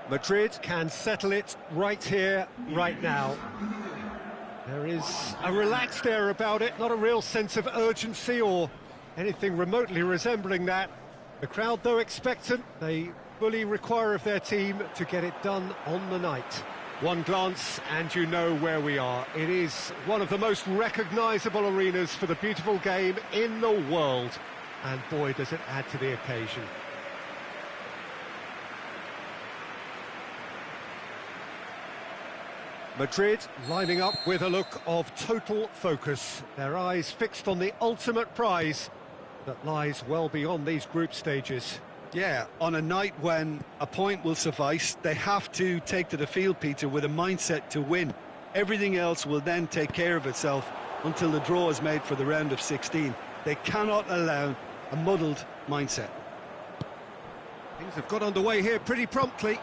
Madrid can settle it right here, right now. There is a relaxed air about it, not a real sense of urgency or anything remotely resembling that. The crowd, though expectant, they fully require of their team to get it done on the night. One glance and you know where we are. It is one of the most recognisable arenas for the beautiful game in the world. And boy, does it add to the occasion. Madrid lining up with a look of total focus, their eyes fixed on the ultimate prize that lies well beyond these group stages. Yeah, on a night when a point will suffice, they have to take to the field, Peter, with a mindset to win. Everything else will then take care of itself until the draw is made for the round of 16. They cannot allow a muddled mindset. Things have got underway here pretty promptly.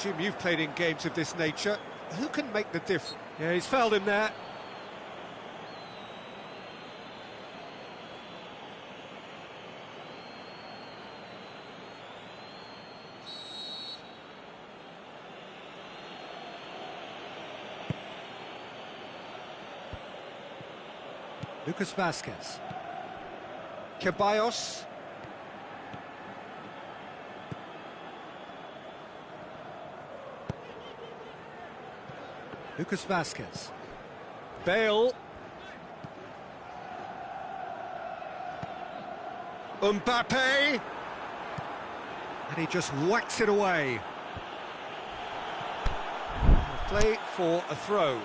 Jim, you've played in games of this nature. Who can make the difference? Yeah, he's fouled him there. Lucas Vázquez. Ceballos. Lucas Vázquez. Bale. Mbappe. And he just whacks it away. Play for a throw.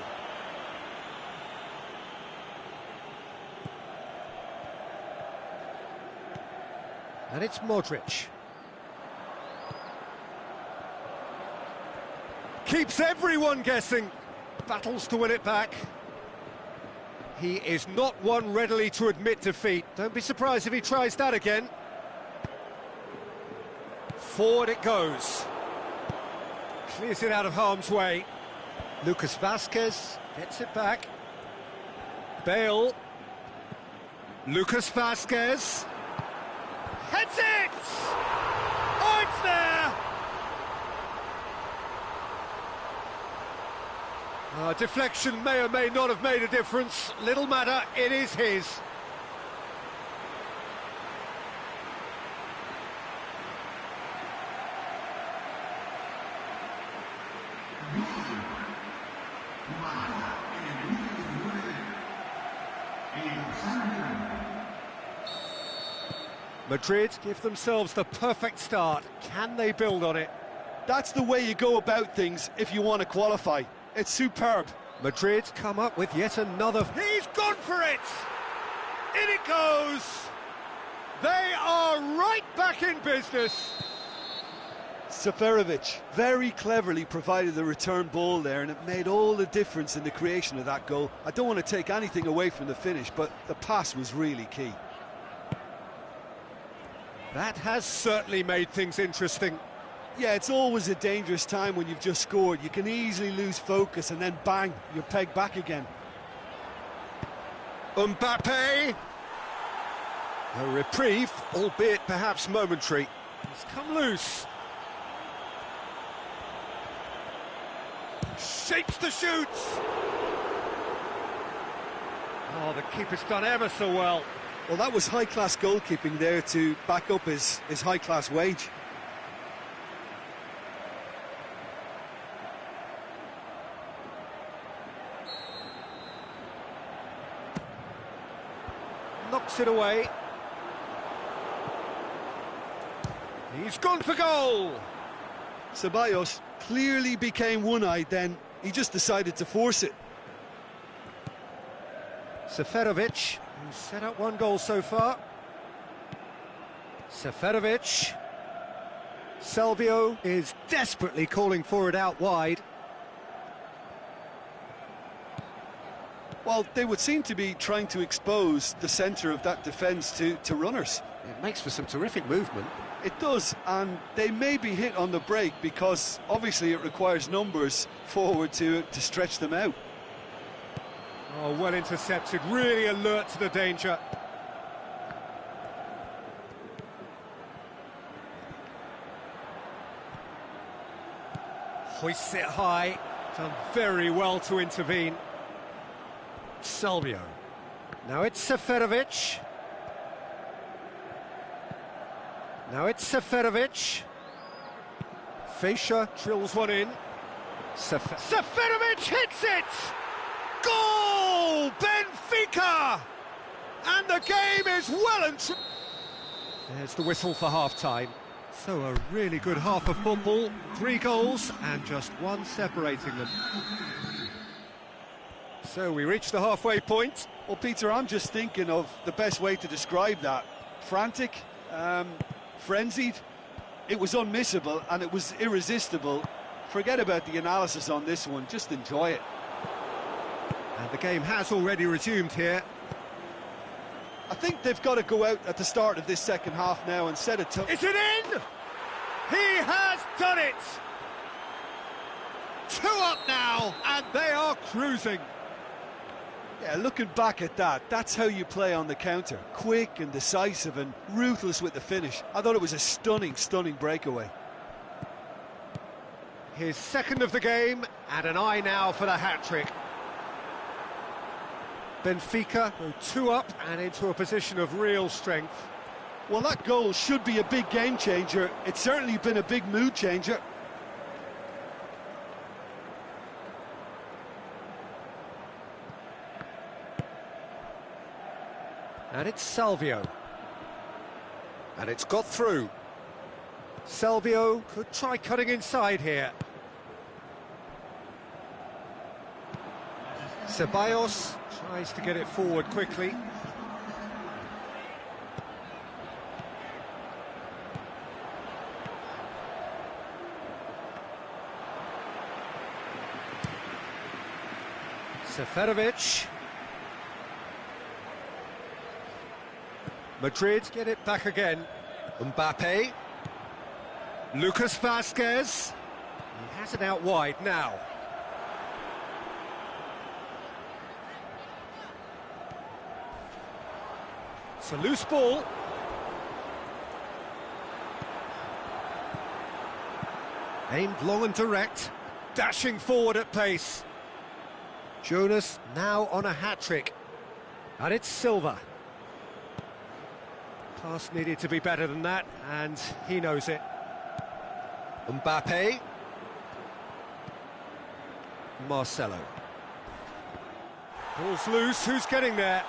And it's Modric. Keeps everyone guessing. Battles to win it back. He is not one readily to admit defeat. Don't be surprised if he tries that again. Forward it goes. Clears it out of harm's way. Lucas Vázquez gets it back. Bale. Lucas Vázquez. Heads it! Oh, it's there! Deflection may or may not have made a difference. Little matter, it is his. Madrid give themselves the perfect start. Can they build on it? That's the way you go about things if you want to qualify. It's superb. Madrid come up with yet another... He's gone for it! In it goes! They are right back in business. Seferovic very cleverly provided the return ball there, and it made all the difference in the creation of that goal. I don't want to take anything away from the finish, but the pass was really key. That has certainly made things interesting. Yeah, it's always a dangerous time when you've just scored. You can easily lose focus and then bang, you're pegged back again. Mbappe. A reprieve, albeit perhaps momentary. He's come loose. Shapes the shoots. Oh, the keeper's done ever so well. Well, that was high-class goalkeeping there to back up his high-class wage. Knocks it away. He's gone for goal. Ceballos clearly became one-eyed then. He just decided to force it. Seferovic, who's set up one goal so far. Seferovic. Salvio is desperately calling for it out wide. Well, they would seem to be trying to expose the centre of that defence to runners. It makes for some terrific movement. It does, and they may be hit on the break because obviously it requires numbers forward to stretch them out. Oh, well intercepted, really alert to the danger. Hoists it high. Done very well to intervene. Salvio. Now it's Seferovic. Now it's Seferovic. Fischer drills one in. Seferovic hits it! Goal! Benfica! And the game is well and truly. There's the whistle for half-time. So a really good half of football, 3 goals and just one separating them. So we reach the halfway point. Well, Peter, I'm just thinking of the best way to describe that. Frantic, frenzied. It was unmissable and it was irresistible. Forget about the analysis on this one, just enjoy it. And the game has already resumed here. I think they've got to go out at the start of this second half now and set it up. Is it in? He has done it! 2 up now, and they are cruising. Yeah, looking back at that, that's how you play on the counter. Quick and decisive and ruthless with the finish. I thought it was a stunning, stunning breakaway. His second of the game, and an eye now for the hat-trick. Benfica go 2 up and into a position of real strength. Well, that goal should be a big game changer. It's certainly been a big mood changer. And it's Salvio. And it's got through. Salvio could try cutting inside here. Ceballos tries to get it forward quickly. Seferovic. Madrid get it back again. Mbappe. Lucas Vazquez. He has it out wide now. It's a loose ball. Aimed long and direct. Dashing forward at pace. Jonas now on a hat-trick. And it's Silva. Pass needed to be better than that, and he knows it. Mbappe. Marcelo. Ball's loose, who's getting there?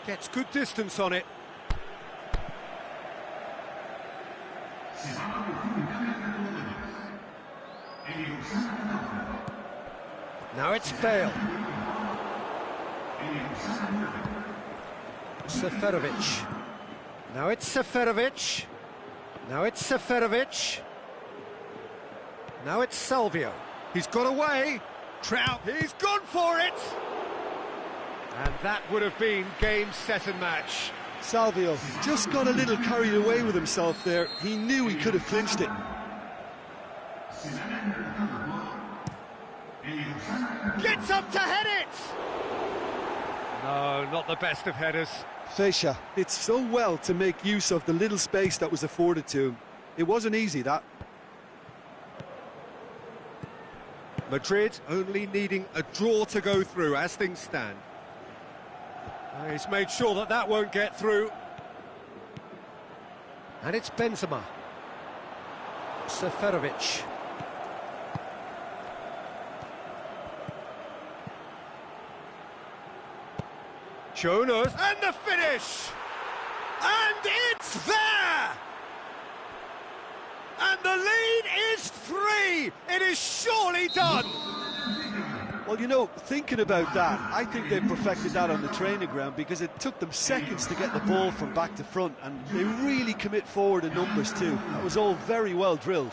Gets good distance on it. Now it's Bale. Seferovic. Now it's Seferovic. Now it's Seferovic. Now it's Salvio. He's got away. Trout, he's gone for it! And that would have been game, set and match. Salvio just got a little carried away with himself there. He knew he could have clinched it. Gets up to head it! No, not the best of headers. Fischer did so well to make use of the little space that was afforded to him. It wasn't easy, that. Madrid only needing a draw to go through as things stand. He's made sure that that won't get through. And it's Benzema. Seferovic. Jonas, and the finish! And it's there! And the lead is 3! It is surely done! Well, you know, thinking about that, I think they've perfected that on the training ground because it took them seconds to get the ball from back to front, and they really commit forward in numbers too. That was all very well drilled.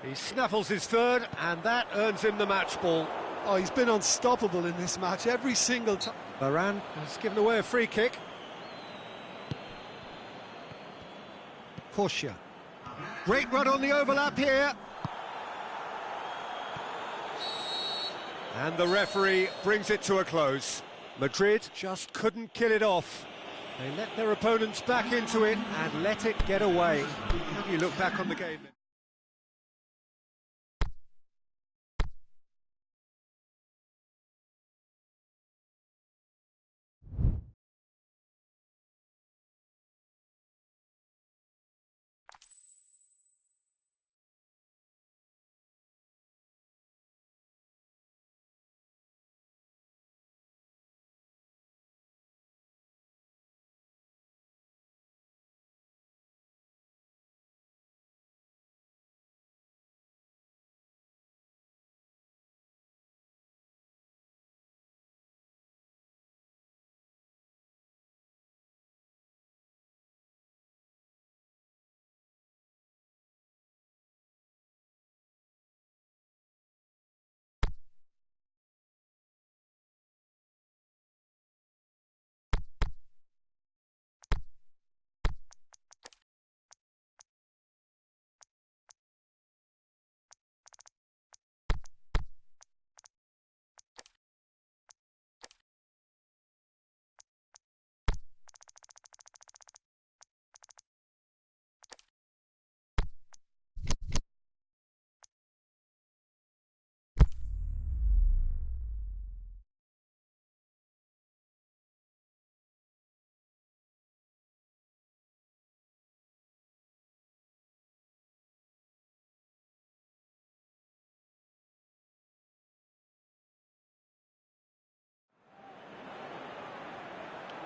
He snaffles his third, and that earns him the match ball. Oh, he's been unstoppable in this match every single time. Varane has given away a free kick. Corsia. Great run on the overlap here. And the referee brings it to a close. Madrid just couldn't kill it off. They let their opponents back into it and let it get away. How do you look back on the game then?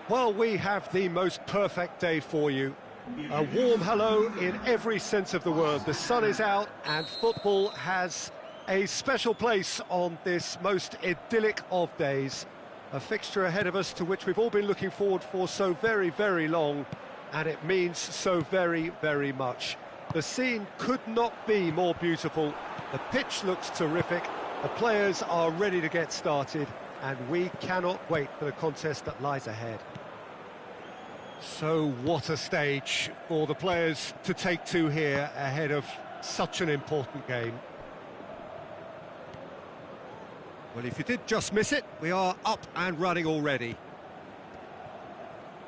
Well, we have the most perfect day for you. A warm hello in every sense of the word. The sun is out and football has a special place on this most idyllic of days. A fixture ahead of us to which we've all been looking forward for so very, very long, and it means so very, very much. The scene could not be more beautiful. The pitch looks terrific. The players are ready to get started, and we cannot wait for the contest that lies ahead. So what a stage for the players to take to here ahead of such an important game. Well, if you did just miss it, we are up and running already.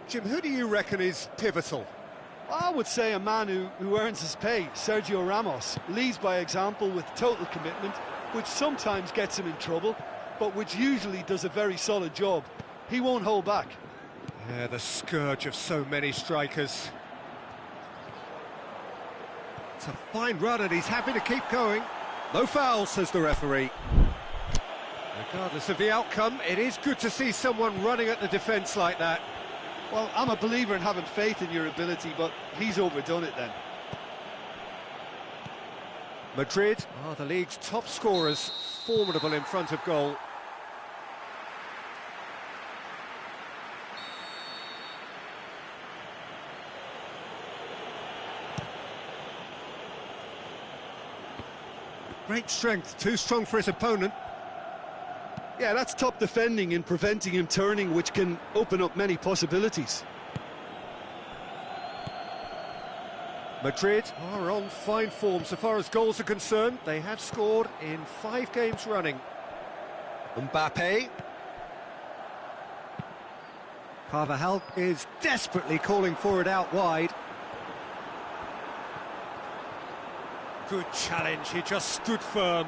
Jim, who do you reckon is pivotal? I would say a man who earns his pay, Sergio Ramos, leads by example with total commitment, which sometimes gets him in trouble, but which usually does a very solid job. He won't hold back. Yeah, the scourge of so many strikers. It's a fine run and he's happy to keep going. No foul, says the referee. Regardless of the outcome, it is good to see someone running at the defence like that. Well, I'm a believer in having faith in your ability, but he's overdone it then. Madrid are the league's top scorers, formidable in front of goal. Great strength, too strong for his opponent. Yeah, that's top defending in preventing him turning, which can open up many possibilities. Madrid are on fine form so far as goals are concerned. They have scored in 5 games running. Mbappe. Carvajal is desperately calling for it out wide. Good challenge, he just stood firm.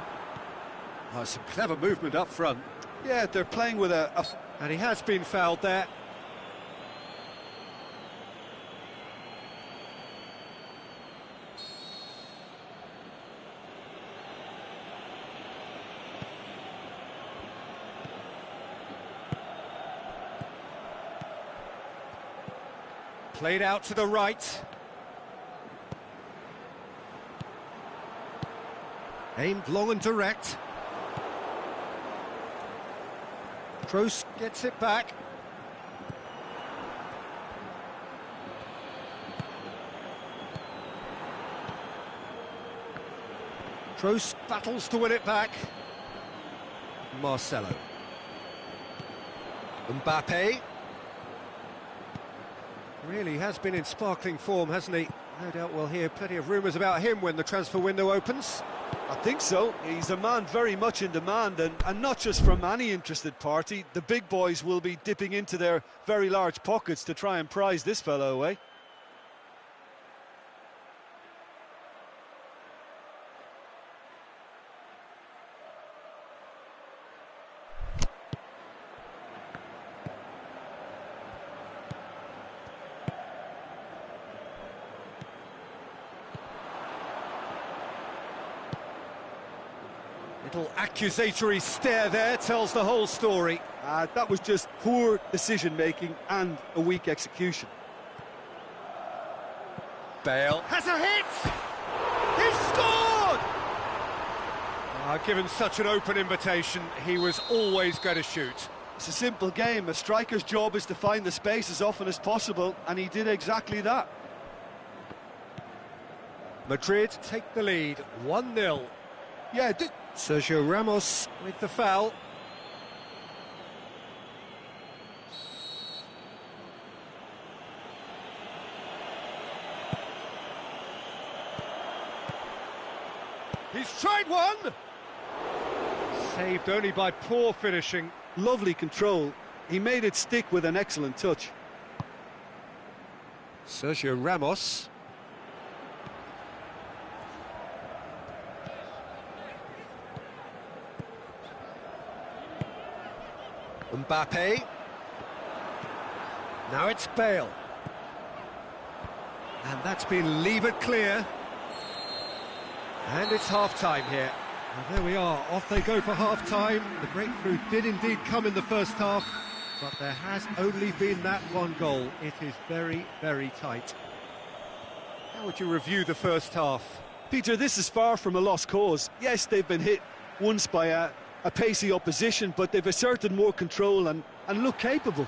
Oh, some clever movement up front. Yeah, they're playing with and he has been fouled there. Played out to the right. Aimed long and direct. Kroos gets it back. Kroos battles to win it back. Marcelo. Mbappe. Really has been in sparkling form, hasn't he? No doubt we'll hear plenty of rumours about him when the transfer window opens. I think so. He's a man very much in demand, and not just from any interested party. The big boys will be dipping into their very large pockets to try and prize this fellow away. Little accusatory stare there tells the whole story. That was just poor decision-making and a weak execution. Bale has a hit! He scored! Given such an open invitation, he was always going to shoot. It's a simple game. A striker's job is to find the space as often as possible, and he did exactly that. Madrid take the lead, 1-0. Yeah, Sergio Ramos with the foul. He's tried one! Saved only by poor finishing. Lovely control. He made it stick with an excellent touch. Sergio Ramos. Mbappe. Now it's Bale. And that's been levered clear. And it's half-time here. And there we are, off they go for half-time. The breakthrough did indeed come in the first half, but there has only been that one goal. It is very, very tight. How would you review the first half? Peter, this is far from a lost cause. Yes, they've been hit once by a pacey opposition, but they've asserted more control and look capable.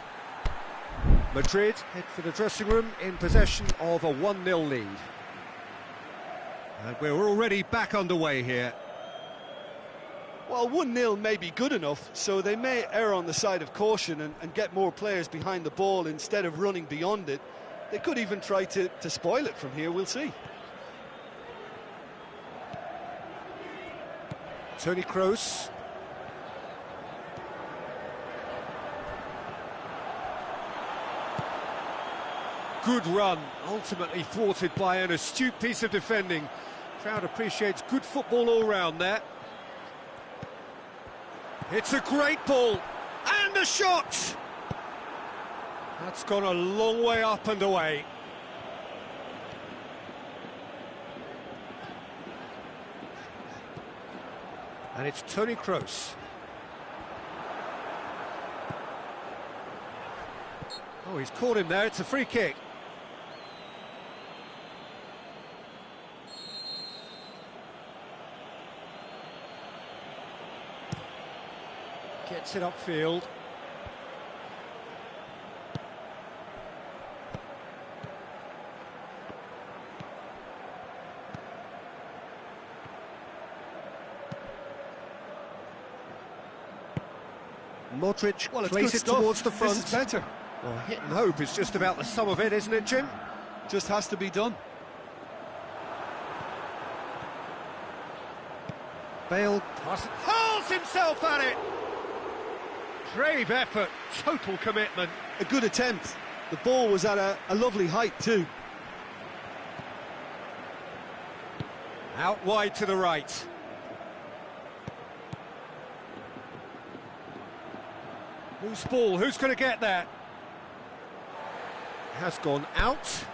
Madrid head for the dressing room in possession of a 1-0 lead. And we're already back underway here. Well, 1-0 may be good enough, so they may err on the side of caution and get more players behind the ball instead of running beyond it. They could even try to spoil it from here, we'll see. Toni Kroos. Good run, ultimately thwarted by an astute piece of defending. Crowd appreciates good football all round there. It's a great ball, and a shot! That's gone a long way up and away. And it's Toni Kroos. Oh, he's caught him there, it's a free kick. Gets it upfield. Modric plays it towards the front. This is better. Well, hit and hope is just about the sum of it, isn't it, Jim? Just has to be done. Bale hurls himself at it! Brave effort, total commitment. A good attempt. The ball was at a lovely height too. Out wide to the right. Whose ball? Who's going to get that? Has gone out.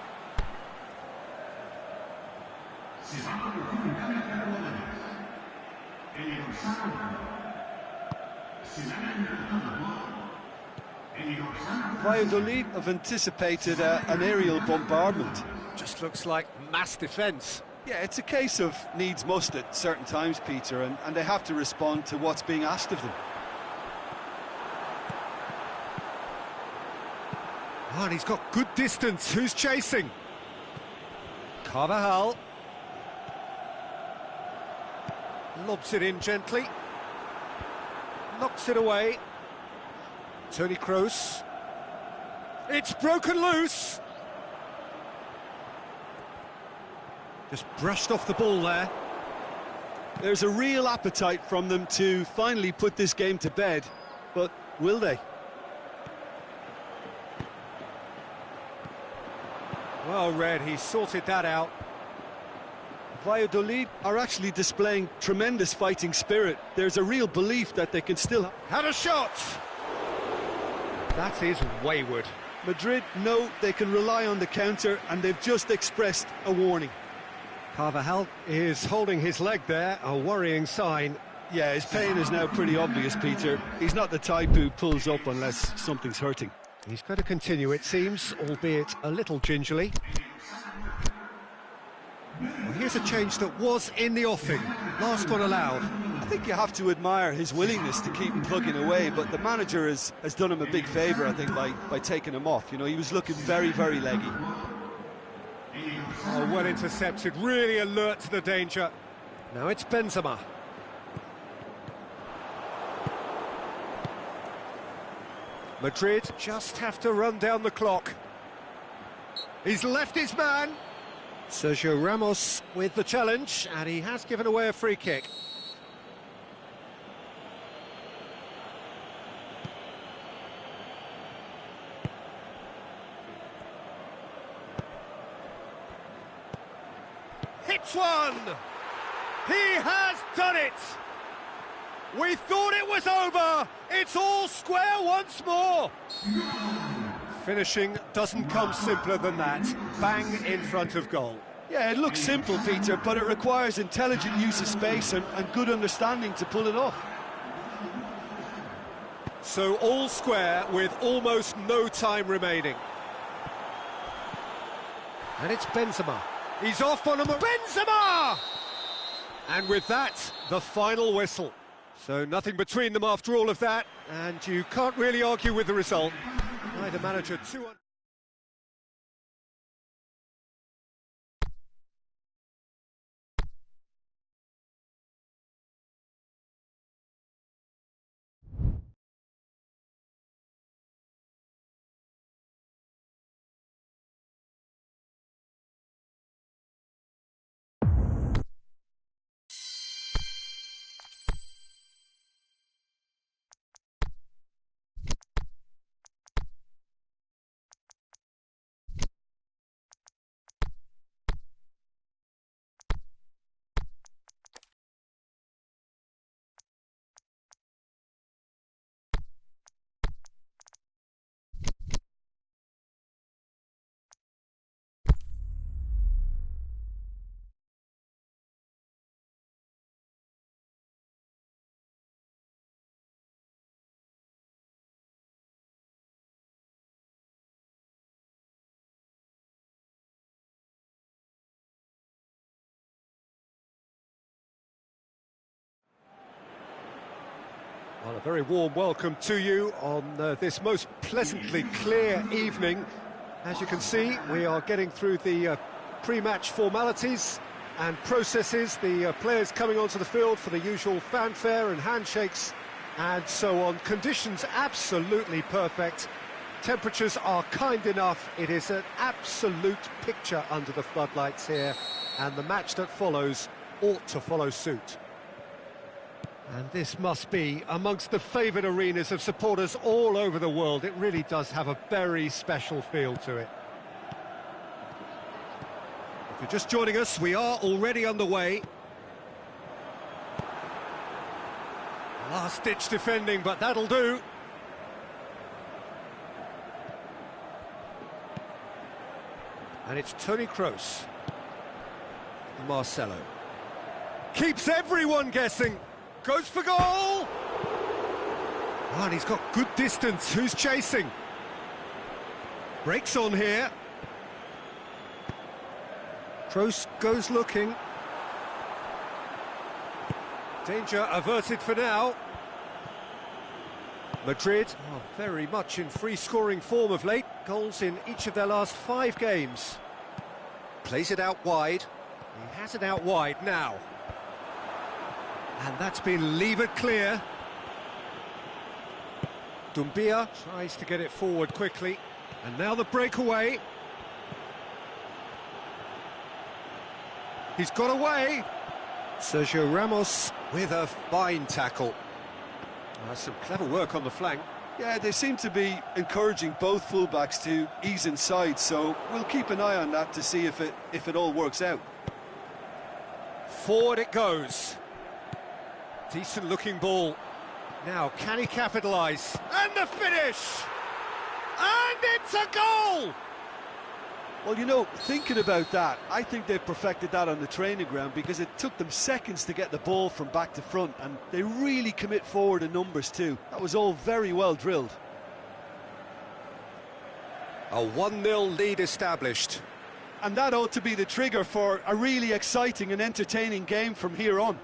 Valladolid have anticipated an aerial bombardment. Just looks like mass defence. Yeah, it's a case of needs must at certain times, Peter, and they have to respond to what's being asked of them. Oh, and he's got good distance. Who's chasing? Carvajal. Lobs it in gently. Knocks it away. Toni Kroos. It's broken loose. Just brushed off the ball there. There's a real appetite from them to finally put this game to bed, but will they? Well read, he sorted that out. Valladolid are actually displaying tremendous fighting spirit. There's a real belief that they can still... Had a shot! That is wayward. Madrid know they can rely on the counter, and they've just expressed a warning. Carvajal is holding his leg there, a worrying sign. Yeah, his pain is now pretty obvious, Peter. He's not the type who pulls up unless something's hurting. He's going to continue, it seems, albeit a little gingerly. Well, here's a change that was in the offing. Last one allowed. I think you have to admire his willingness to keep plugging away, but the manager has done him a big favour, I think, by taking him off. You know, he was looking very, very leggy. Oh, well intercepted, really alert to the danger. Now it's Benzema. Madrid just have to run down the clock. He's left his man. Sergio Ramos with the challenge, and he has given away a free kick. Hits one! He has done it! We thought it was over! It's all square once more! Finishing doesn't come simpler than that. Bang in front of goal. Yeah, it looks simple, Peter, but it requires intelligent use of space and good understanding to pull it off. So all square with almost no time remaining. And it's Benzema. He's off on a... Benzema! And with that, the final whistle. So nothing between them after all of that, and you can't really argue with the result. Neither manager too... Well, a very warm welcome to you on this most pleasantly clear evening. As you can see, we are getting through the pre-match formalities and processes, the players coming onto the field for the usual fanfare and handshakes and so on. Conditions absolutely perfect. Temperatures are kind enough. It is an absolute picture under the floodlights here, and the match that follows ought to follow suit. And this must be amongst the favoured arenas of supporters all over the world. It really does have a very special feel to it. If you're just joining us, we are already underway. Last-ditch defending, but that'll do. And it's Toni Kroos. Marcelo. Keeps everyone guessing. Goes for goal! Oh, and he's got good distance. Who's chasing? Breaks on here. Kroos goes looking. Danger averted for now. Madrid are very much in free-scoring form of late. Goals in each of their last 5 games. Plays it out wide. He has it out wide now. And that's been levered clear. Dumbia tries to get it forward quickly. And now the breakaway. He's got away. Sergio Ramos with a fine tackle. Some clever work on the flank. Yeah, they seem to be encouraging both fullbacks to ease inside, so we'll keep an eye on that to see if it all works out. Forward it goes. Decent looking ball. Now, can he capitalise? And the finish! And it's a goal! Well, you know, thinking about that, I think they've perfected that on the training ground because it took them seconds to get the ball from back to front, and they really commit forward in numbers too. That was all very well drilled. A 1-0 lead established. And that ought to be the trigger for a really exciting and entertaining game from here on.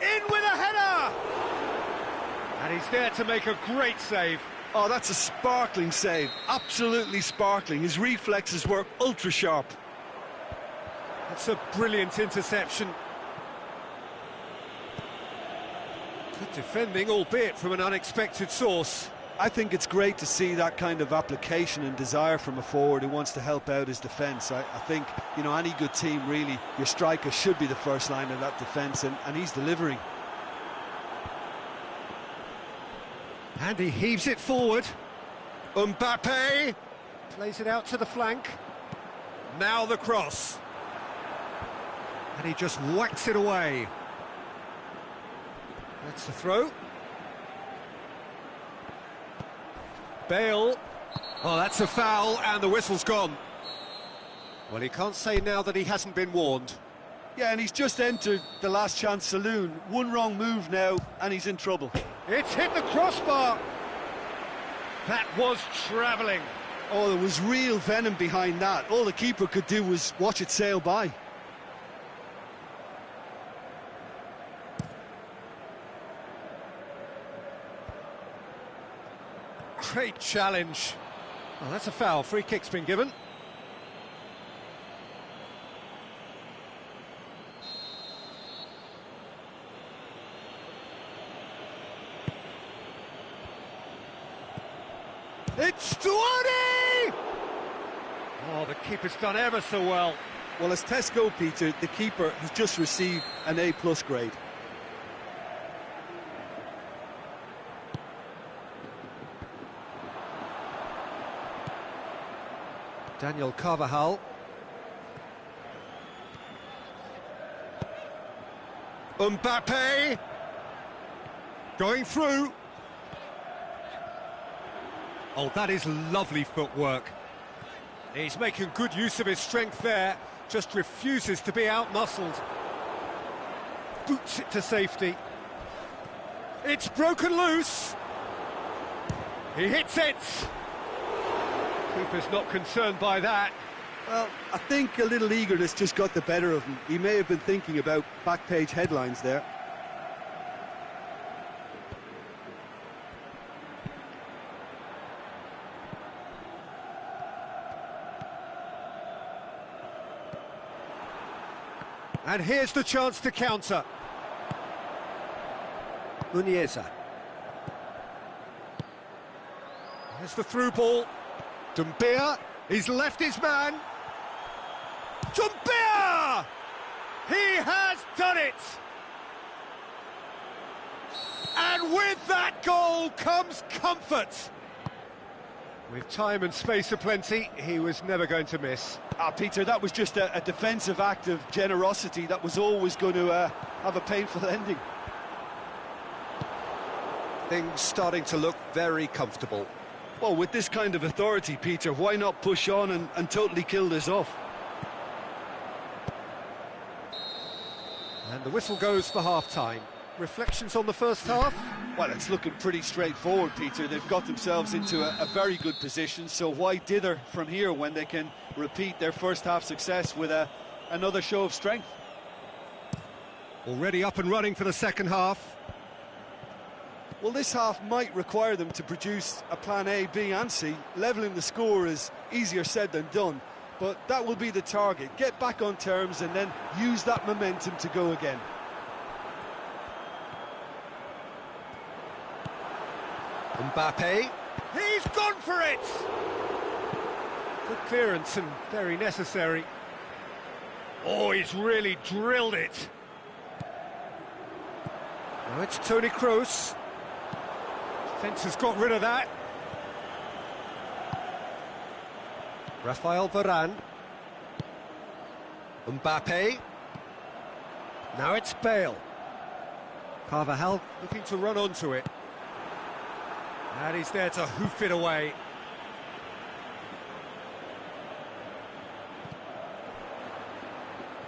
In with a header! And he's there to make a great save. Oh, that's a sparkling save, absolutely sparkling. His reflexes were ultra sharp. That's a brilliant interception. Good defending, albeit from an unexpected source. I think it's great to see that kind of application and desire from a forward who wants to help out his defence. I think, you know, any good team, really, your striker should be the first line of that defence, and he's delivering. And he heaves it forward. Mbappe plays it out to the flank. Now the cross. And he just whacks it away. That's the throw. Bale. Oh, that's a foul, and the whistle's gone. Well, he can't say now that he hasn't been warned. Yeah, and he's just entered the last chance saloon. One wrong move now, and he's in trouble. It's hit the crossbar. That was travelling. Oh, there was real venom behind that. All the keeper could do was watch it sail by. Great challenge. Well, that's a foul. Free kick's been given. It's 20! Oh, the keeper's done ever so well. Well, as tests go, Peter, the keeper has just received an A+ grade. Daniel Carvajal. Mbappe! Going through. Oh, that is lovely footwork. He's making good use of his strength there, just refuses to be out-muscled. Boots it to safety. It's broken loose. He hits it. Keeper's not concerned by that. Well, I think a little eagerness just got the better of him. He may have been thinking about back-page headlines there. And here's the chance to counter. Muniesa. Here's the through ball. Dumbia, he's left his man. Dumbia! He has done it! And with that goal comes comfort. With time and space aplenty, he was never going to miss. Peter, that was just a defensive act of generosity that was always going to have a painful ending. Things starting to look very comfortable. Well, with this kind of authority, Peter, why not push on and totally kill this off? And the whistle goes for half-time. Reflections on the first half? Well, it's looking pretty straightforward, Peter. They've got themselves into a very good position, so why dither from here when they can repeat their first half success with another show of strength? Already up and running for the second half. Well, this half might require them to produce a plan A, B and C. Levelling the score is easier said than done, but that will be the target. Get back on terms and then use that momentum to go again. Mbappe, he's gone for it! Good clearance and very necessary. Oh, he's really drilled it. Now it's Toni Kroos. Defence has got rid of that. Rafael Varane. Mbappe. Now it's Bale. Carvajal looking to run onto it. And he's there to hoof it away.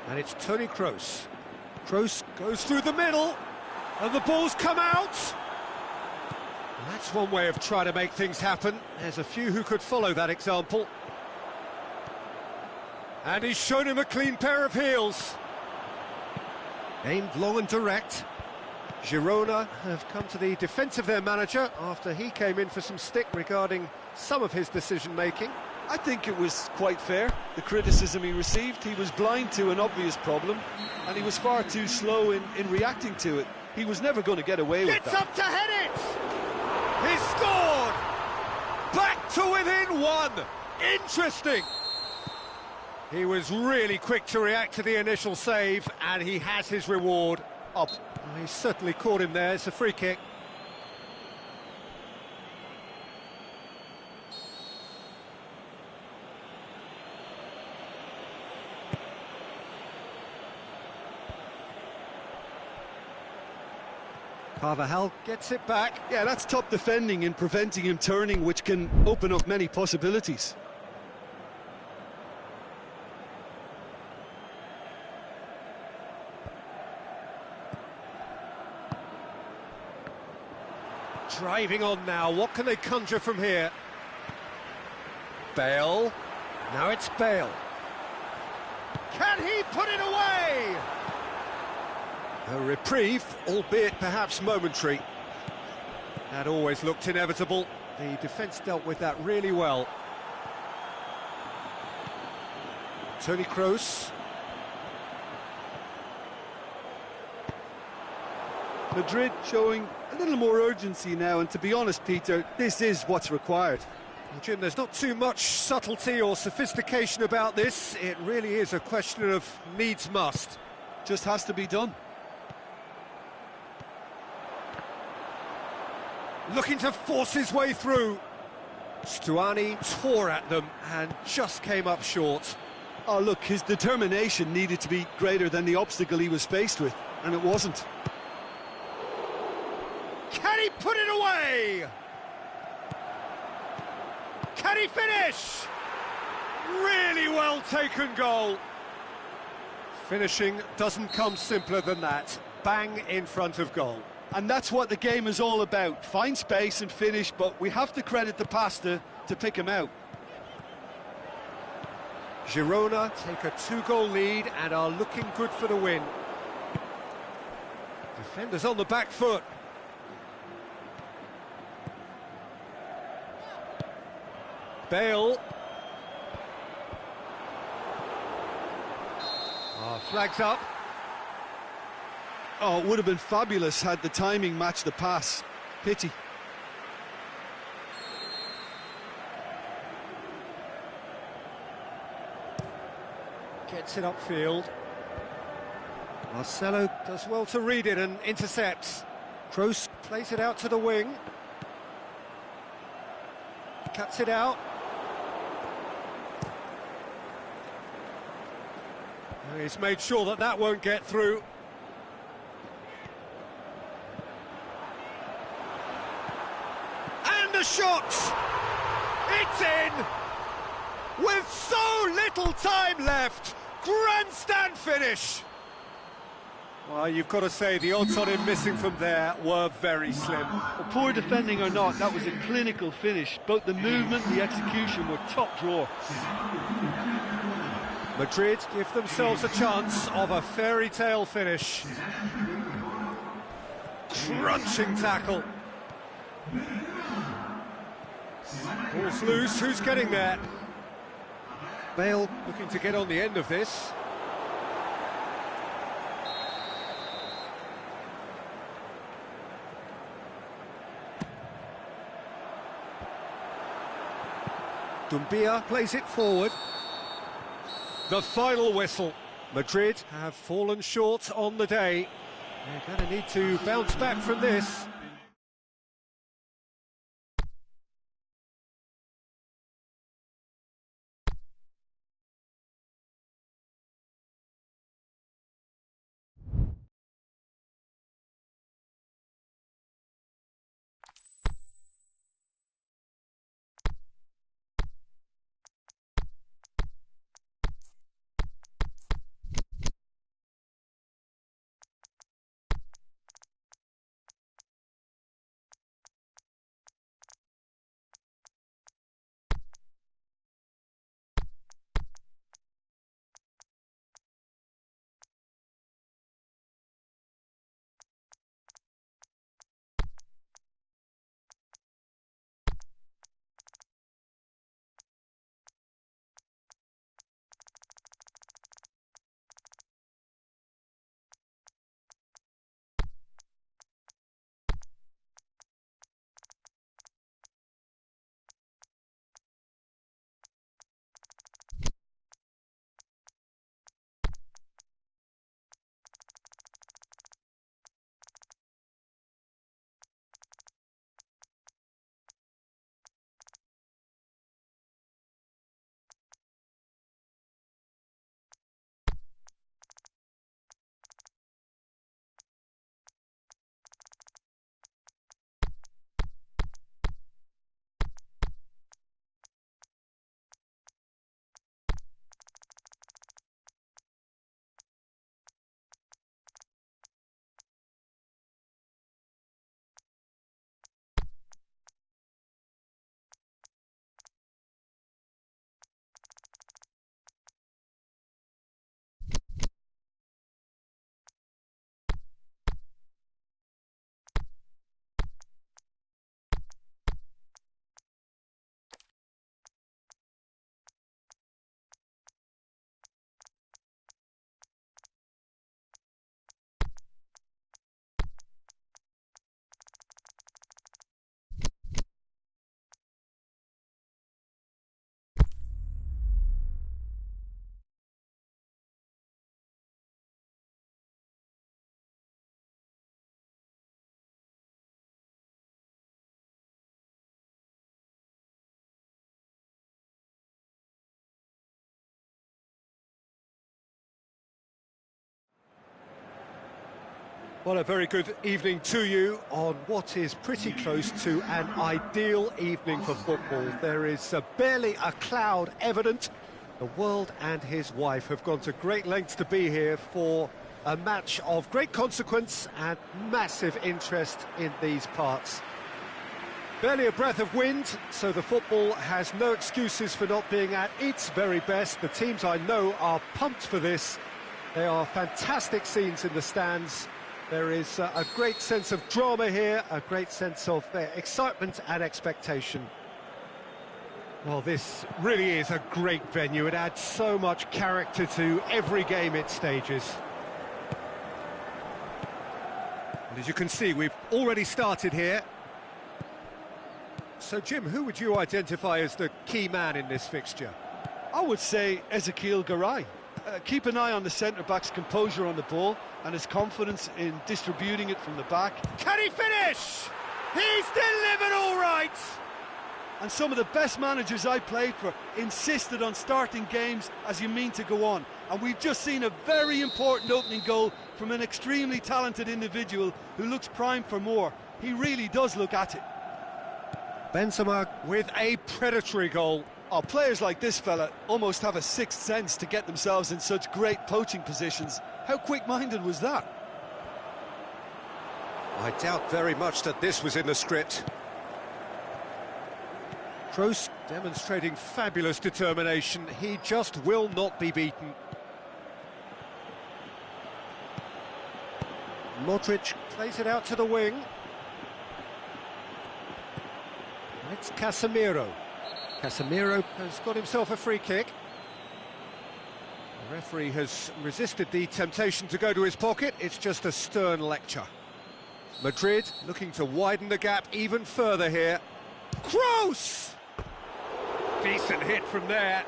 And it's Toni Kroos. Kroos goes through the middle, and the ball's come out. And that's one way of trying to make things happen. There's a few who could follow that example. And he's shown him a clean pair of heels. Aimed long and direct. Girona have come to the defence of their manager after he came in for some stick regarding some of his decision-making. I think it was quite fair, the criticism he received. He was blind to an obvious problem, and he was far too slow in reacting to it. He was never going to get away with that. Gets up to head it! He's scored! Back to within one! Interesting! He was really quick to react to the initial save, and he has his reward. Up. He certainly caught him there. It's a free kick. Carvajal gets it back. Yeah, that's top defending and preventing him turning, which can open up many possibilities. Driving on now, what can they conjure from here? Bale, now it's Bale. Can he put it away? A reprieve, albeit perhaps momentary. That always looked inevitable. The defence dealt with that really well. Toni Kroos. Madrid showing a little more urgency now, and to be honest, Peter, this is what's required. Well, Jim, there's not too much subtlety or sophistication about this. It really is a question of needs must. Just has to be done. Looking to force his way through. Stuani tore at them and just came up short. Oh, look, his determination needed to be greater than the obstacle he was faced with, and it wasn't. Can he put it away? Can he finish? Really well taken goal. Finishing doesn't come simpler than that. Bang in front of goal. And that's what the game is all about. Find space and finish, but we have to credit the pasta to pick him out. Girona take a 2-goal lead and are looking good for the win. Defenders on the back foot. Bale. Flags up. Oh, it would have been fabulous had the timing matched the pass. Pity. Gets it upfield. Marcelo does well to read it and intercepts. Kroos plays it out to the wing. Cuts it out. He's made sure that that won't get through. And the shot! It's in! With so little time left! Grandstand finish! Well, you've got to say the odds on him missing from there were very slim. Well, poor defending or not, that was a clinical finish. Both the movement and the execution were top drawer. Madrid give themselves a chance of a fairy tale finish. Crunching tackle. Ball's loose, who's getting there? Bale looking to get on the end of this. Dumbia plays it forward. The final whistle. Madrid have fallen short on the day. They're going to need to bounce back from this. Well, a very good evening to you on what is pretty close to an ideal evening for football. There is barely a cloud evident. The world and his wife have gone to great lengths to be here for a match of great consequence and massive interest in these parts. Barely a breath of wind, so the football has no excuses for not being at its very best. The teams I know are pumped for this. They are fantastic scenes in the stands. There is a great sense of drama here, a great sense of excitement and expectation. Well, this really is a great venue. It adds so much character to every game it stages. And as you can see, we've already started here. So, Jim, who would you identify as the key man in this fixture? I would say Ezekiel Garay. Keep an eye on the centre-back's composure on the ball and his confidence in distributing it from the back. Can he finish? He's delivered all right! And some of the best managers I played for insisted on starting games as you mean to go on. And we've just seen a very important opening goal from an extremely talented individual who looks primed for more. He really does look at it. Benzema with a predatory goal. Oh, players like this fella almost have a sixth sense to get themselves in such great poaching positions. How quick-minded was that? I doubt very much that this was in the script. Kroos demonstrating fabulous determination. He just will not be beaten. Modric plays it out to the wing. It's Casemiro. Casemiro has got himself a free kick. The referee has resisted the temptation to go to his pocket. It's just a stern lecture. Madrid looking to widen the gap even further here. Kroos! Decent hit from there.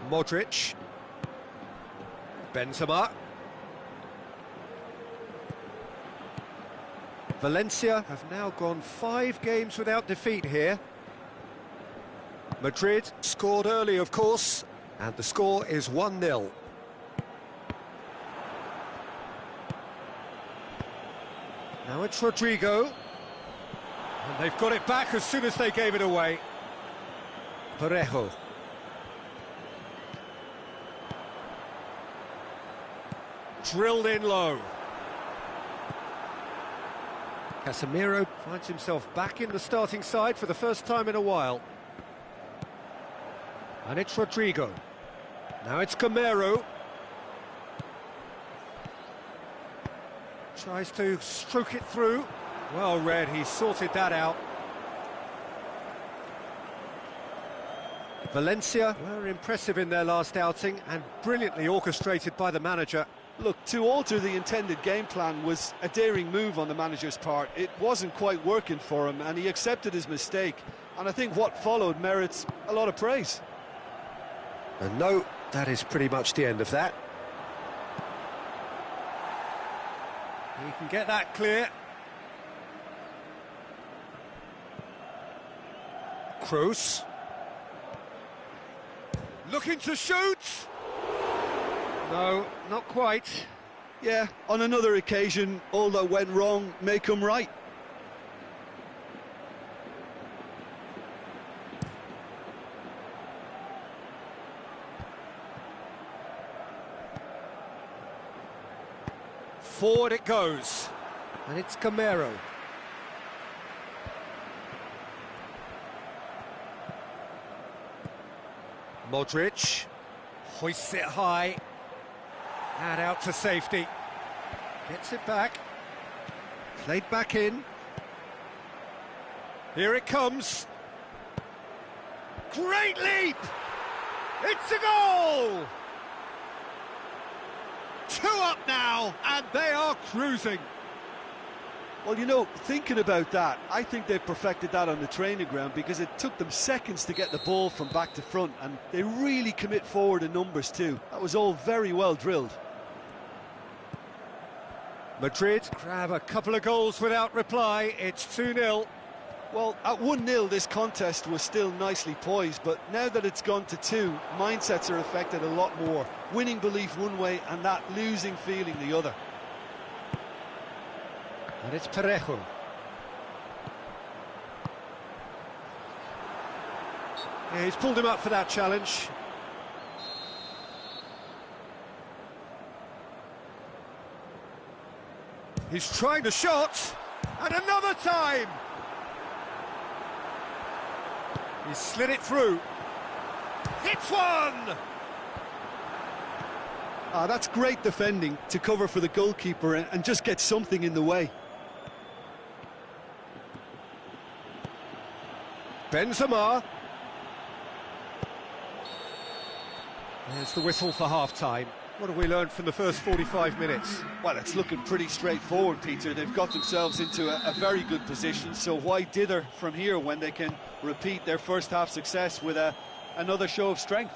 Modric. Benzema. Valencia have now gone 5 games without defeat here. Madrid scored early, of course, and the score is 1-0. Now it's Rodrigo. And they've got it back as soon as they gave it away. Parejo. Drilled in low. Casemiro finds himself back in the starting side for the first time in a while. And it's Rodrigo. Now it's Camero. Tries to stroke it through. Well read, he sorted that out. Valencia were impressive in their last outing and brilliantly orchestrated by the manager. Look, to alter the intended game plan was a daring move on the manager's part. It wasn't quite working for him, and he accepted his mistake. And I think what followed merits a lot of praise. And no, that is pretty much the end of that. He can get that clear. Kroos. Looking to shoot! No, not quite. Yeah, on another occasion, all that went wrong may come right. Forward it goes. And it's Camero. Modric. Hoists it high. And out to safety. Gets it back. Played back in. Here it comes. Great leap! It's a goal! 2 up now, and they are cruising. Well, you know, thinking about that, I think they've perfected that on the training ground because it took them seconds to get the ball from back to front, and they really commit forward in numbers too. That was all very well drilled. Madrid grab a couple of goals without reply. It's 2-0. Well, at 1-0 this contest was still nicely poised, but now that it's gone to 2, mindsets are affected a lot more. Winning belief one way and that losing feeling the other. And it's Parejo. Yeah, he's pulled him up for that challenge. He's trying the shot, and another time! He slid it through. Hits one! That's great defending to cover for the goalkeeper and just get something in the way. Benzema. There's the whistle for half-time. What have we learned from the first 45 minutes? Well, it's looking pretty straightforward, Peter. They've got themselves into a very good position, so why dither from here when they can repeat their first half success with another show of strength?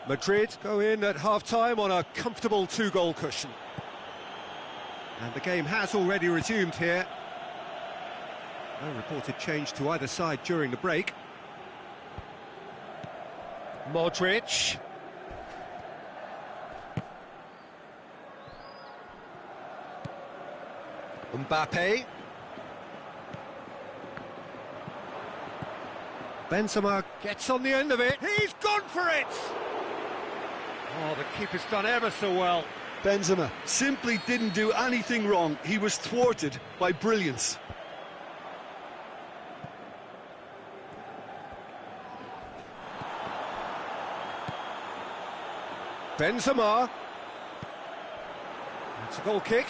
Madrid go in at half-time on a comfortable 2-goal cushion. And the game has already resumed here. No reported change to either side during the break. Modric. Mbappe. Benzema gets on the end of it. He's gone for it! Oh, the keeper's done ever so well. Benzema simply didn't do anything wrong. He was thwarted by brilliance. Benzema. It's a goal kick.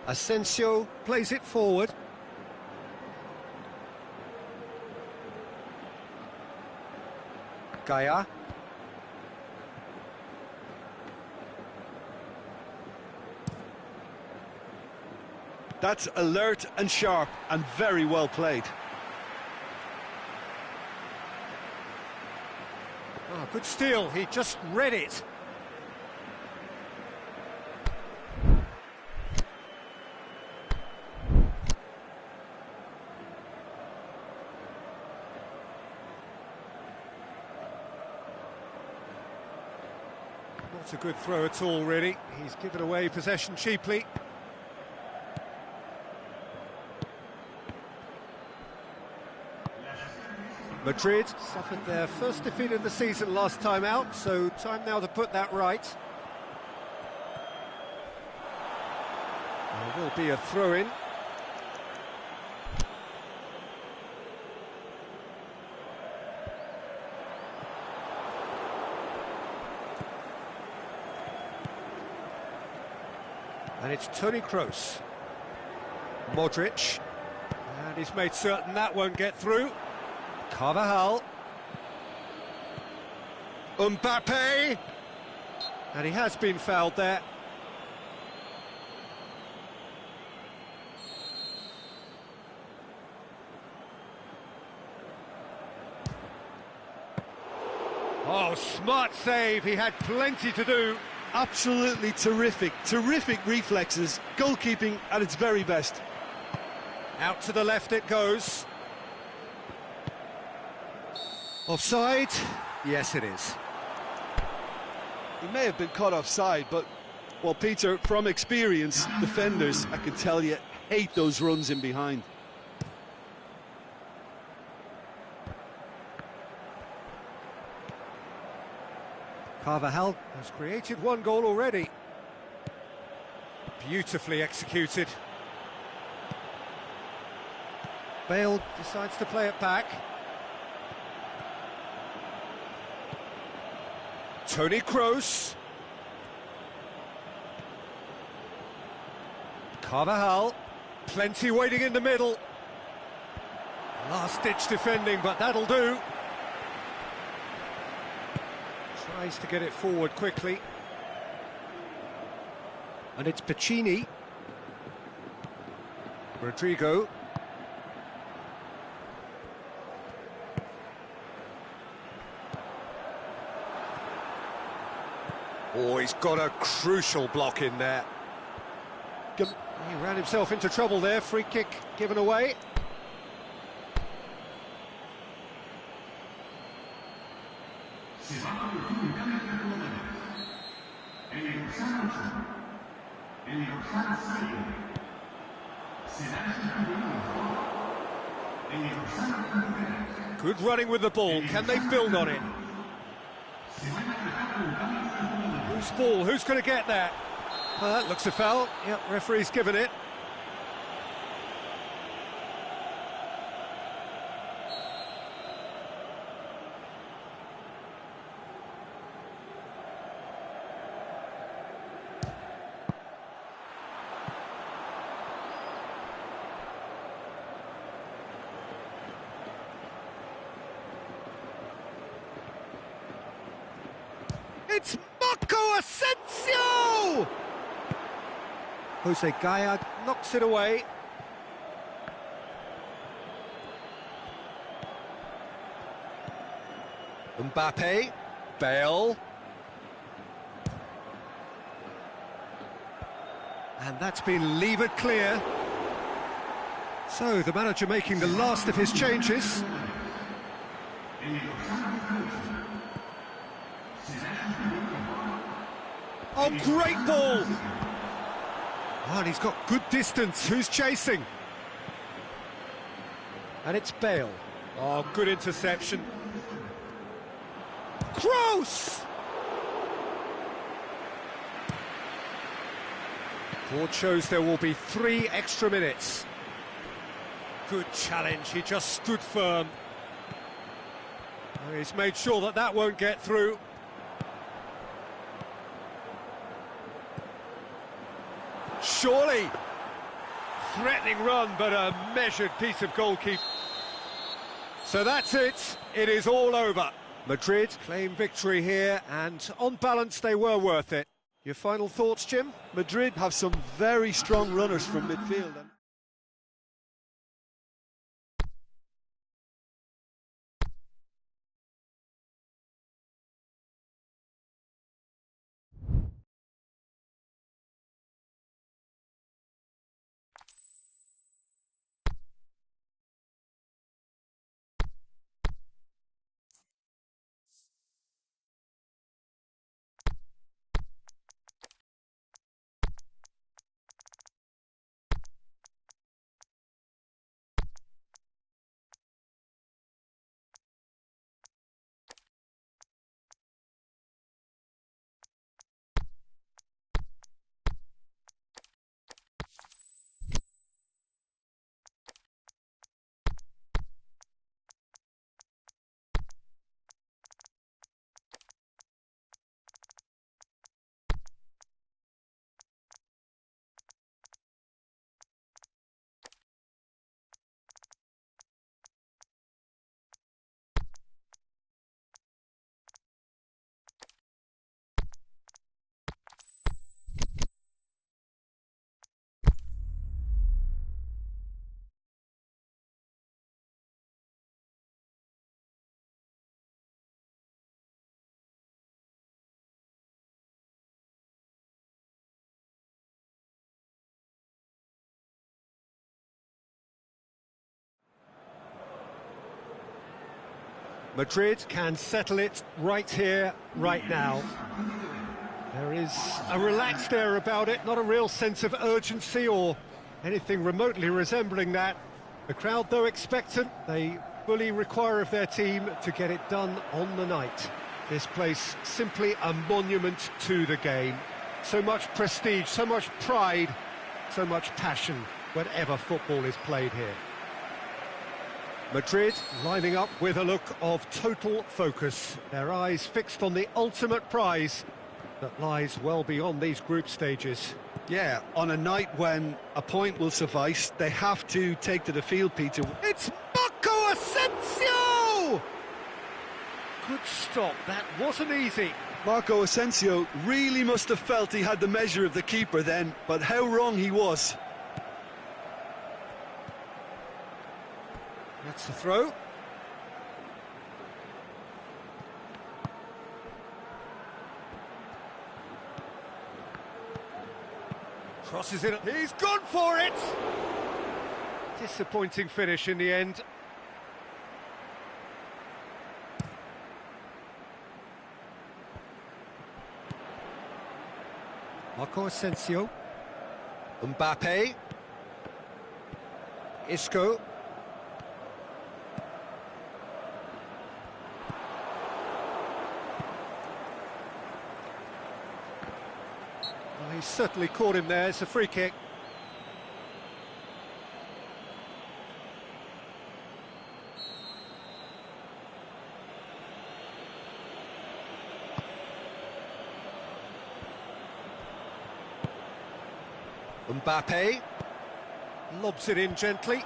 Asensio plays it forward. Gaia. That's alert and sharp and very well played. Oh, good steal, he just read it. Not a good throw at all, really. He's given away possession cheaply. Madrid suffered their first defeat of the season last time out, so time now to put that right. There will be a throw-in. And it's Toni Kroos. Modric. And he's made certain that won't get through. Carvajal. Mbappe. And he has been fouled there. Oh, smart save. He had plenty to do. Absolutely terrific reflexes, goalkeeping at its very best. Out to the left it goes. Offside? Yes, it is. He may have been caught offside, but, well, Peter, from experience, defenders, I can tell you, hate those runs in behind. Carvajal has created one goal already. Beautifully executed. Bale decides to play it back. Toni Kroos. Carvajal. Plenty waiting in the middle. Last-ditch defending, but that'll do. Tries to get it forward quickly. And it's Pacini. Rodrigo. Oh, he's got a crucial block in there. He ran himself into trouble there. Free kick given away. Good running with the ball. Can they build on it? Whose ball? Who's going to get that? Well, that looks a foul. Yep, referee's given it. It's Marco Asensio! Jose Gaya knocks it away. Mbappe, Bale. And that's been levered clear. So the manager making the last of his changes. Oh, great ball! Oh, and he's got good distance. Who's chasing? And it's Bale. Oh, good interception. Kroos! Board shows there will be 3 extra minutes. Good challenge, he just stood firm. Oh, he's made sure that that won't get through. Surely! Threatening run, but a measured piece of goalkeeping. So that's it, it is all over. Madrid claim victory here, and on balance they were worth it. Your final thoughts, Jim? Madrid have some very strong runners from midfield. Madrid can settle it right here, right now. There is a relaxed air about it, not a real sense of urgency or anything remotely resembling that. The crowd, though expectant, they fully require of their team to get it done on the night. This place simply a monument to the game. So much prestige, so much pride, so much passion whenever football is played here. Madrid lining up with a look of total focus, their eyes fixed on the ultimate prize that lies well beyond these group stages. Yeah, on a night when a point will suffice, they have to take to the field, Peter. It's Marco Asensio! Good stop, that wasn't easy. Marco Asensio really must have felt he had the measure of the keeper then, but how wrong he was. That's the throw. Crosses it. He's gone for it! Disappointing finish in the end. Marco Asensio. Mbappe. Isco. Well, he's certainly caught him there. It's a free kick. Mbappe lobs it in gently.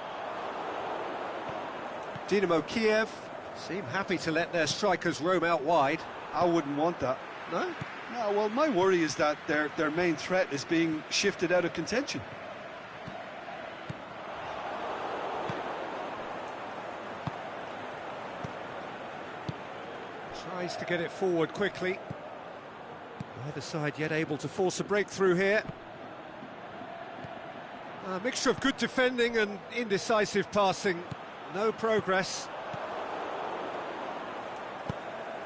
Dynamo Kiev seem happy to let their strikers roam out wide. I wouldn't want that. No? No, well, my worry is that their main threat is being shifted out of contention. Tries to get it forward quickly. Neither side yet able to force a breakthrough here. A mixture of good defending and indecisive passing. No progress.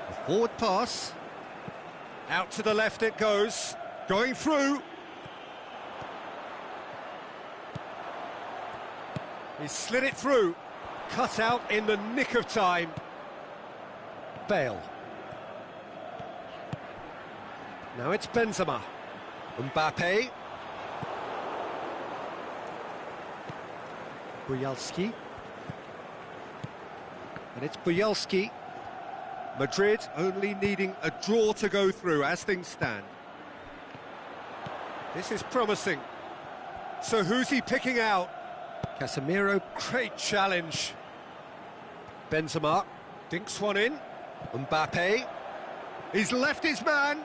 A forward pass. Out to the left it goes. Going through. He slid it through. Cut out in the nick of time. Bale. Now it's Benzema. Mbappe. Buyalski. And it's Buyalski. Madrid only needing a draw to go through as things stand. This is promising. So who's he picking out? Casemiro, great challenge. Benzema dinks one in. Mbappe. He's left his man.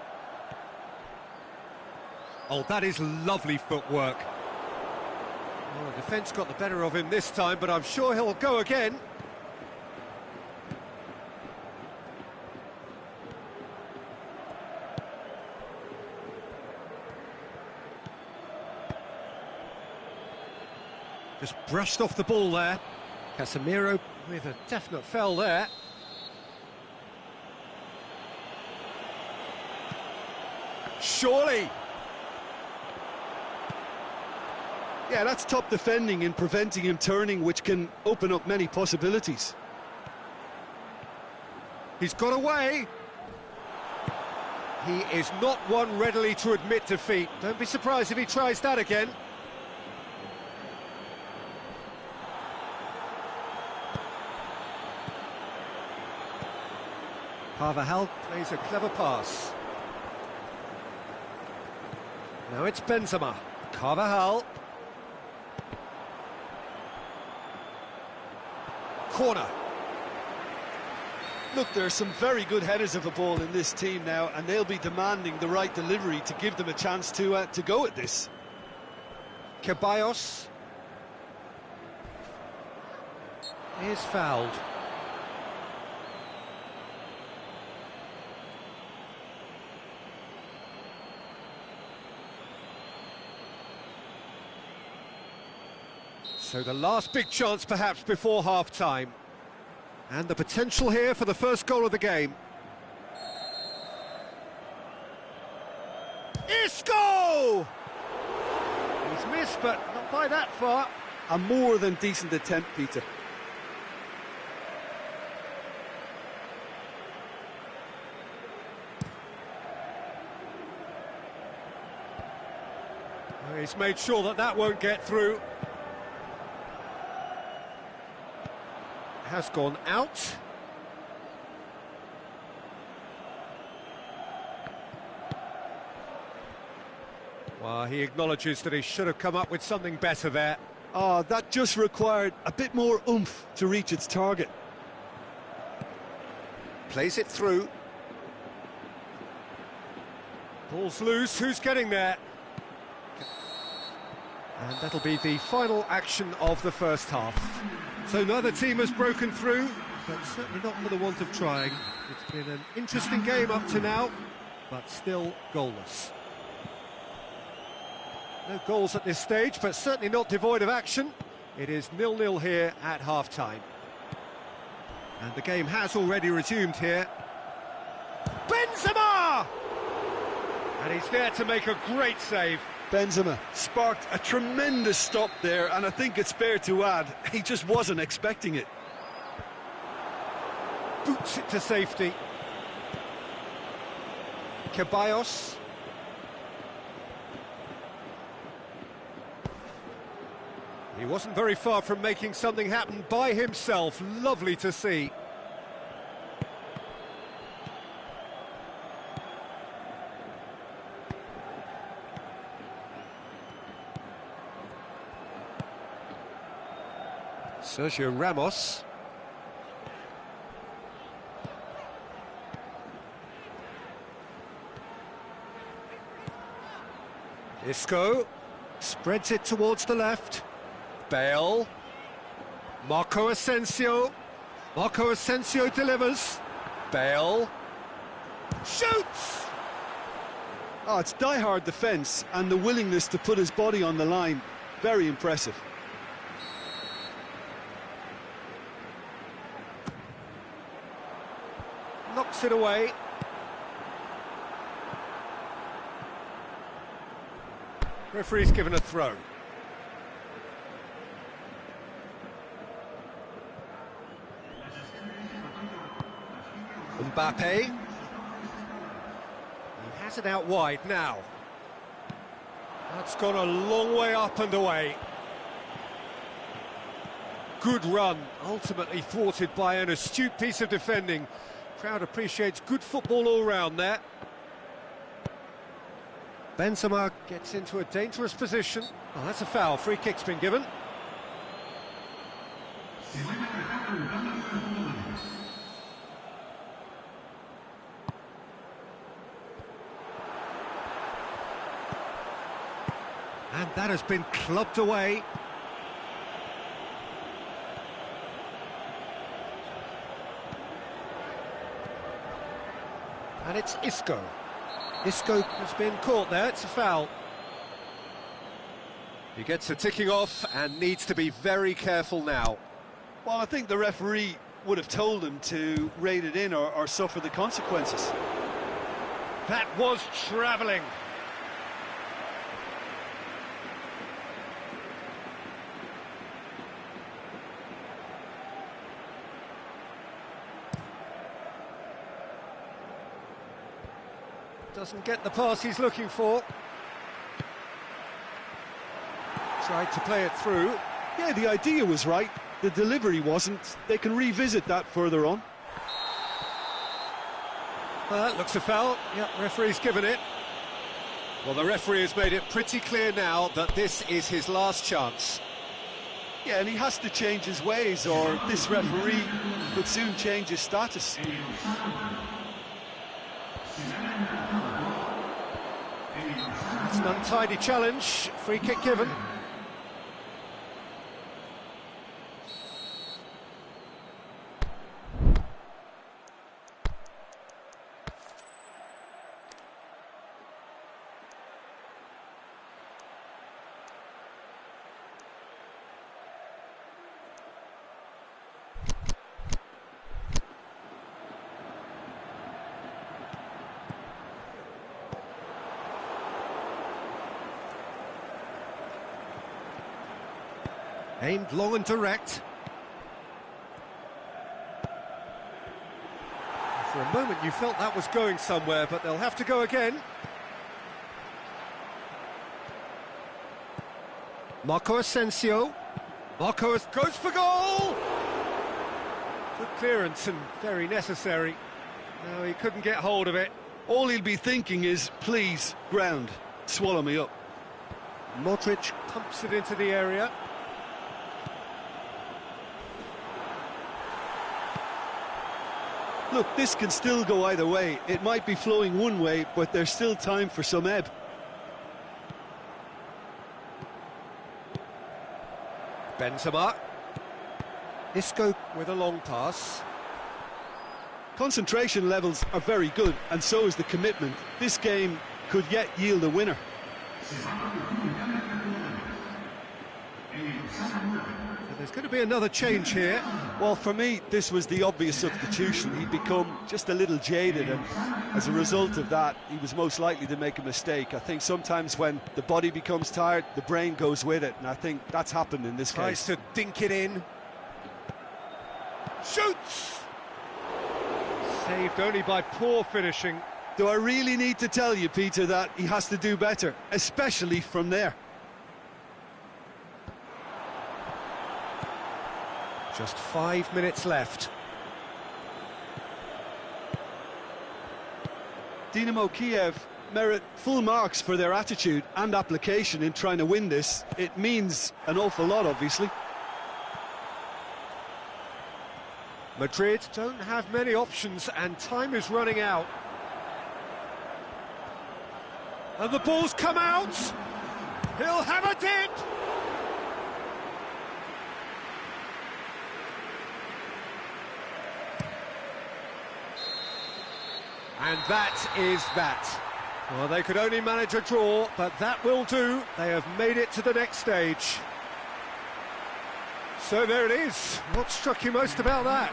Oh, that is lovely footwork. Well, the defence got the better of him this time, but I'm sure he'll go again. Just brushed off the ball there. Casemiro with a definite foul there. Surely. Yeah, that's top defending and preventing him turning, which can open up many possibilities. He's got away. He is not one readily to admit defeat. Don't be surprised if he tries that again. Carvajal plays a clever pass. Now it's Benzema. Carvajal. Corner. Look, there are some very good headers of the ball in this team now, and they'll be demanding the right delivery to give them a chance to go at this. Ceballos is fouled. So the last big chance perhaps before half-time. And the potential here for the first goal of the game. Isco! He's missed, but not by that far. A more than decent attempt, Peter. He's made sure that that won't get through. Has gone out. Well, he acknowledges that he should have come up with something better there. Oh, that just required a bit more oomph to reach its target. Plays it through. Ball's loose, who's getting there? And that'll be the final action of the first half. So neither team has broken through, but certainly not for the want of trying. It's been an interesting game up to now, but still goalless. No goals at this stage, but certainly not devoid of action. It is 0-0 here at half-time. And the game has already resumed here. Benzema! And he's there to make a great save. Benzema sparked a tremendous stop there, and I think it's fair to add, he just wasn't expecting it. Boots it to safety. Ceballos. He wasn't very far from making something happen by himself. Lovely to see. Sergio Ramos. Isco spreads it towards the left. Bale. Marco Asensio. Marco Asensio delivers. Bale. Shoots! Oh, it's die-hard defence and the willingness to put his body on the line. Very impressive. Knocks it away. Referee's given a throw. Mbappe. He has it out wide now. That's gone a long way up and away. Good run, ultimately thwarted by an astute piece of defending. Crowd appreciates good football all round there. Benzema gets into a dangerous position. Oh, that's a foul. Free kick's been given. And that has been clubbed away. And it's Isco. Isco has been caught there, it's a foul. He gets a ticking off and needs to be very careful now. Well, I think the referee would have told him to rate it in or suffer the consequences. That was travelling. Doesn't get the pass he's looking for. Tried to play it through. Yeah, the idea was right. The delivery wasn't. They can revisit that further on. Well, that looks a foul. Yeah, referee's given it. Well, the referee has made it pretty clear now that this is his last chance. Yeah, and he has to change his ways, or this referee could soon change his status. It's an untidy challenge. Free kick given. Aimed long and direct. For a moment you felt that was going somewhere, but they'll have to go again. Marco Asensio. Marco goes for goal! Good clearance and very necessary. No, he couldn't get hold of it. All he'll be thinking is, please, ground, swallow me up. Modric pumps it into the area. Look, this can still go either way. It might be flowing one way, but there's still time for some ebb. Benzema. Isco with a long pass. Concentration levels are very good, and so is the commitment. This game could yet yield a winner. So there's going to be another change here. Well, for me, this was the obvious substitution. He'd become just a little jaded, and as a result of that, he was most likely to make a mistake. I think sometimes when the body becomes tired, the brain goes with it, and I think that's happened in this Tries case. to dink it in. Shoots! Saved only by poor finishing. Do I really need to tell you, Peter, that he has to do better, especially from there? Just 5 minutes left. Dynamo Kiev merit full marks for their attitude and application in trying to win this. It means an awful lot, obviously. Madrid don't have many options and time is running out. And the ball's come out! He'll have a dip! And that is that. Well, they could only manage a draw, but that will do. They have made it to the next stage. So there it is. What struck you most about that?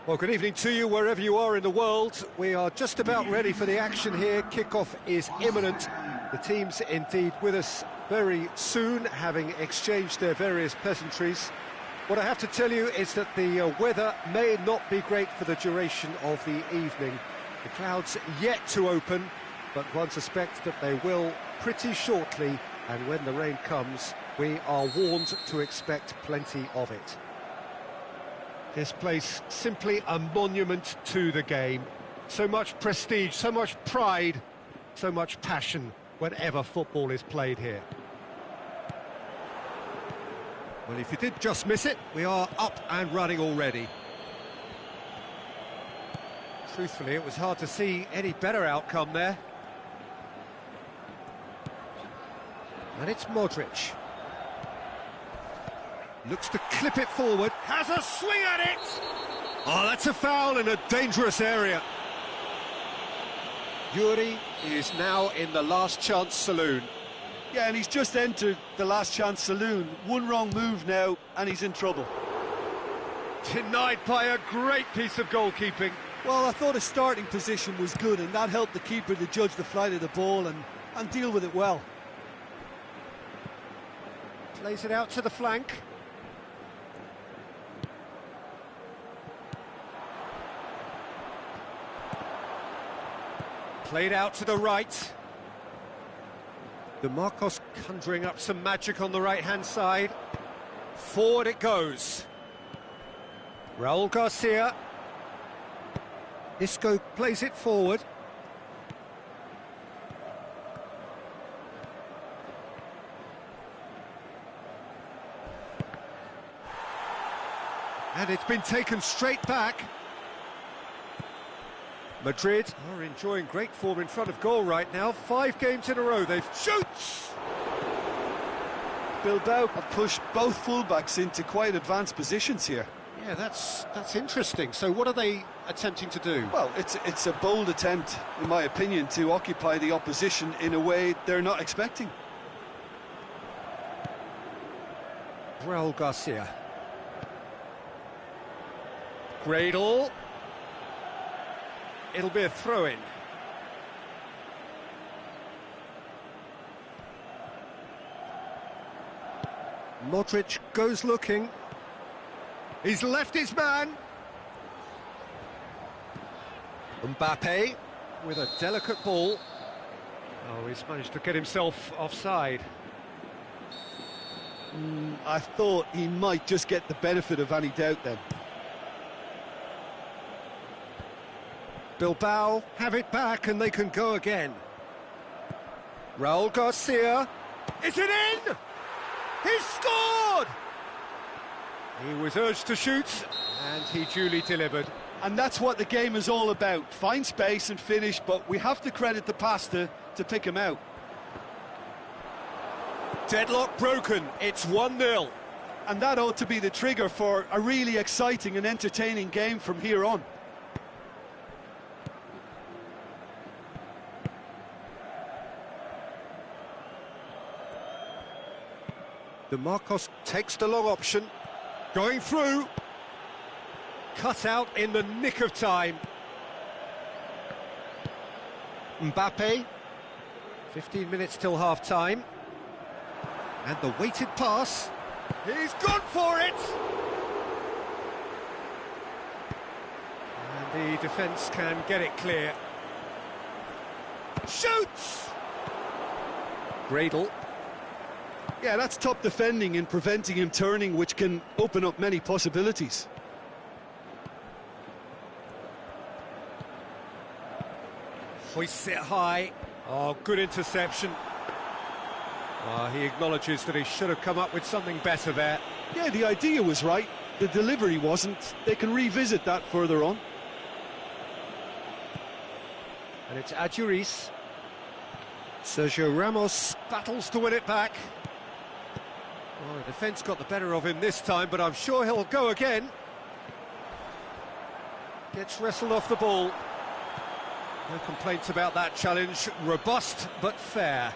Well, good evening to you, wherever you are in the world. We are just about ready for the action here. Kickoff is imminent. The team's indeed with us very soon, having exchanged their various pleasantries. What I have to tell you is that the weather may not be great for the duration of the evening. The clouds yet to open, but one suspects that they will pretty shortly, and when the rain comes, we are warned to expect plenty of it. This place, simply a monument to the game. So much prestige, so much pride, so much passion whenever football is played here. Well, if you did just miss it, we are up and running already. Truthfully, it was hard to see any better outcome there. And it's Modric. Looks to clip it forward, has a swing at it! Oh, that's a foul in a dangerous area. Yuri is now in the last chance saloon. Yeah, and he's just entered the last chance saloon. One wrong move now, and he's in trouble. Denied by a great piece of goalkeeping. Well, I thought his starting position was good, and that helped the keeper to judge the flight of the ball and deal with it well. Plays it out to the flank. Played out to the right. Marcos conjuring up some magic on the right-hand side. Forward it goes. Raul Garcia. Isco plays it forward. And it's been taken straight back. Madrid are enjoying great form in front of goal right now. 5 games in a row, they've shoots! Bilbao have pushed both fullbacks into quite advanced positions here. Yeah, that's interesting. So what are they attempting to do? Well, it's a bold attempt, in my opinion, to occupy the opposition in a way they're not expecting. Raul Garcia. Gradle. It'll be a throw-in. Modric goes looking. He's left his man. Mbappe with a delicate ball. Oh, he's managed to get himself offside. I thought he might just get the benefit of any doubt then. Bilbao have it back and they can go again. Raul Garcia. Is it in? He scored! He was urged to shoot and he duly delivered. And that's what the game is all about. Find space and finish, but we have to credit the pass to pick him out. Deadlock broken. It's 1-0. And that ought to be the trigger for a really exciting and entertaining game from here on. Marcos takes the long option, going through, cut out in the nick of time. Mbappe, 15 minutes till half-time, and the weighted pass, he's gone for it! And the defence can get it clear. Shoots! Gradle. Yeah, that's top defending and preventing him turning, which can open up many possibilities. Hoists it high. Oh, good interception. He acknowledges that he should have come up with something better there. Yeah, the idea was right. The delivery wasn't. They can revisit that further on. And it's Adjuris. Sergio Ramos battles to win it back. Oh, the defence got the better of him this time, but I'm sure he'll go again. Gets wrestled off the ball. No complaints about that challenge. Robust, but fair.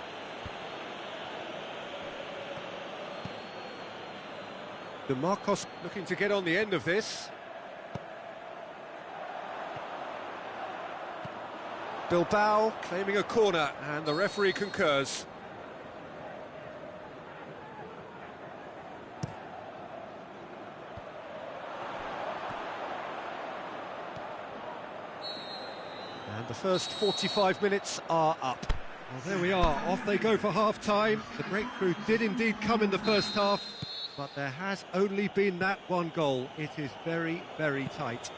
Marcos looking to get on the end of this. Bilbao claiming a corner, and the referee concurs. And the first 45 minutes are up. Well, there we are, off they go for half-time. The breakthrough did indeed come in the first half, but there has only been that one goal. It is very, very tight.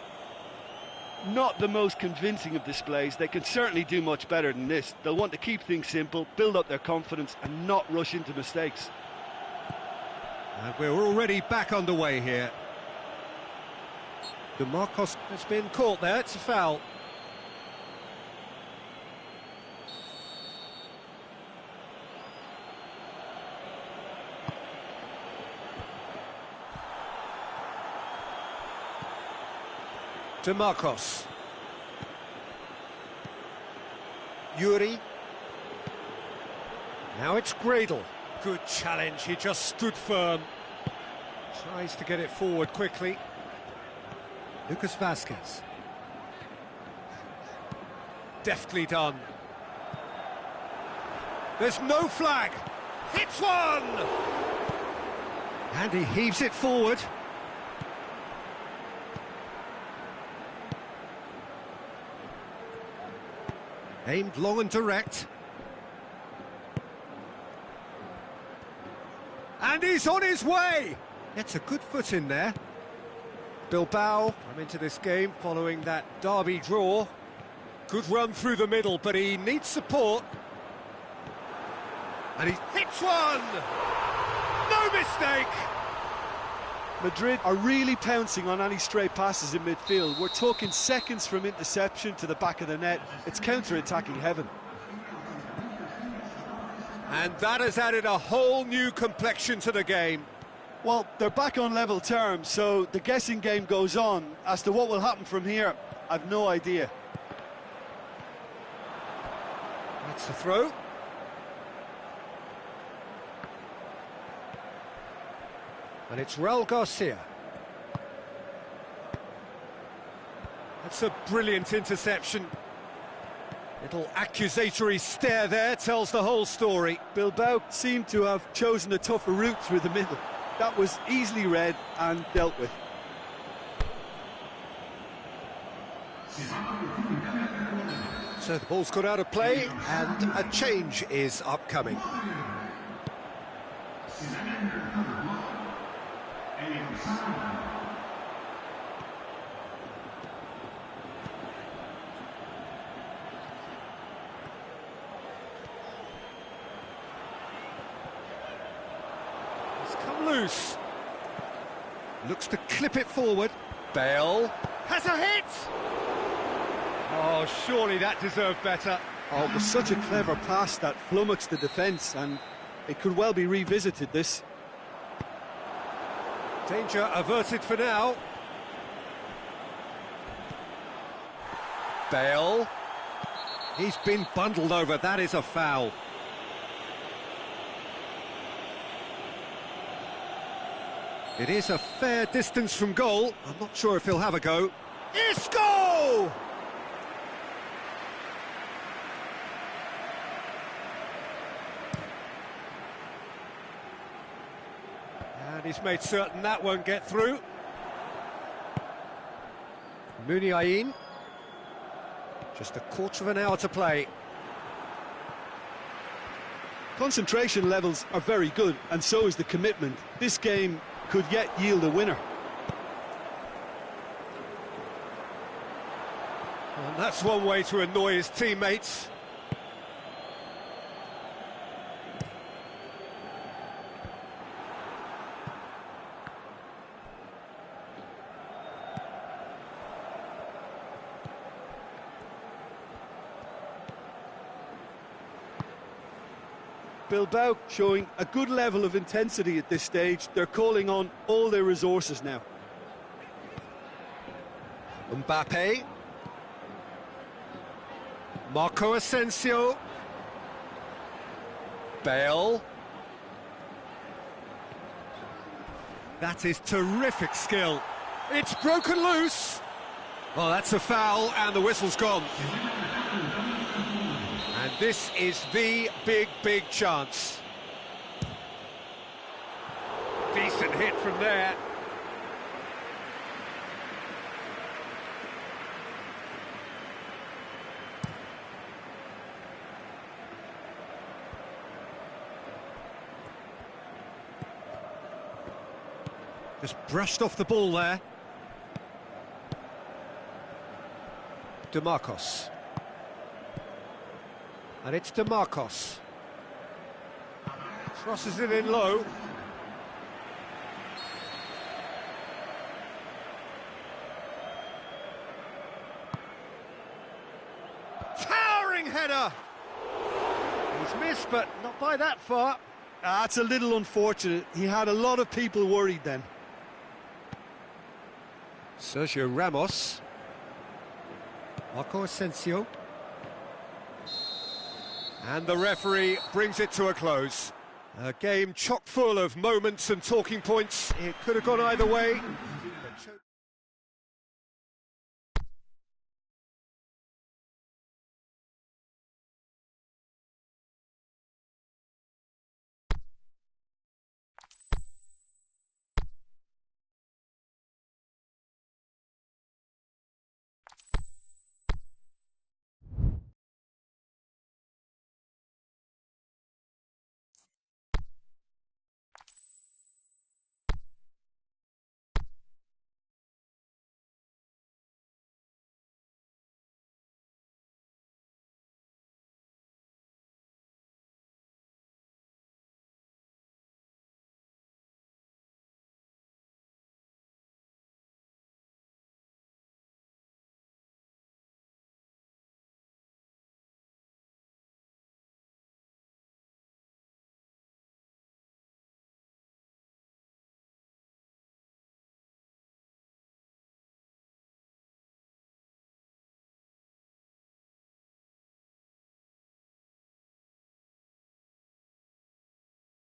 Not the most convincing of displays. They can certainly do much better than this. They'll want to keep things simple, build up their confidence and not rush into mistakes. And we're already back underway here. Marcos has been caught there, it's a foul. Marcos. Yuri. Now it's Gradle. Good challenge, he just stood firm. Tries to get it forward quickly. Lucas Vasquez. Deftly done. There's no flag. Hits one! And he heaves it forward. Aimed long and direct. And he's on his way! Gets a good foot in there. Bilbao come into this game following that derby draw. Good run through the middle, but he needs support. And he hits one! No mistake! Madrid are really pouncing on any stray passes in midfield. We're talking seconds from interception to the back of the net. It's counter-attacking heaven. And that has added a whole new complexion to the game. Well, they're back on level terms, so the guessing game goes on. As to what will happen from here, I've no idea. That's the throw. And it's Raul Garcia. That's a brilliant interception. Little accusatory stare there tells the whole story. Bilbao seem to have chosen a tougher route through the middle. That was easily read and dealt with. So the ball's got out of play and a change is upcoming. It's come loose. Looks to clip it forward. Bale has a hit! Oh, surely that deserved better. Oh, it was such a clever pass that flummoxed the defence, and it could well be revisited, this. Danger averted for now. Bale. He's been bundled over, that is a foul. It is a fair distance from goal. I'm not sure if he'll have a go. Isco! And he's made certain that won't get through. Muniain. Just a quarter of an hour to play. Concentration levels are very good, and so is the commitment. This game could yet yield a winner. And that's one way to annoy his teammates. Bilbao showing a good level of intensity at this stage. They're calling on all their resources now. Mbappe. Marco Asensio. Bale. That is terrific skill. It's broken loose. Well, that's a foul and the whistle's gone. this is the big chance. Decent hit from there. Just brushed off the ball there. DeMarcos. And it's DeMarcos. Crosses it in low. Towering header! He's missed, but not by that far. That's a little unfortunate. He had a lot of people worried then. Sergio Ramos. Marco Asensio. And the referee brings it to a close. A game chock full of moments and talking points. It could have gone either way.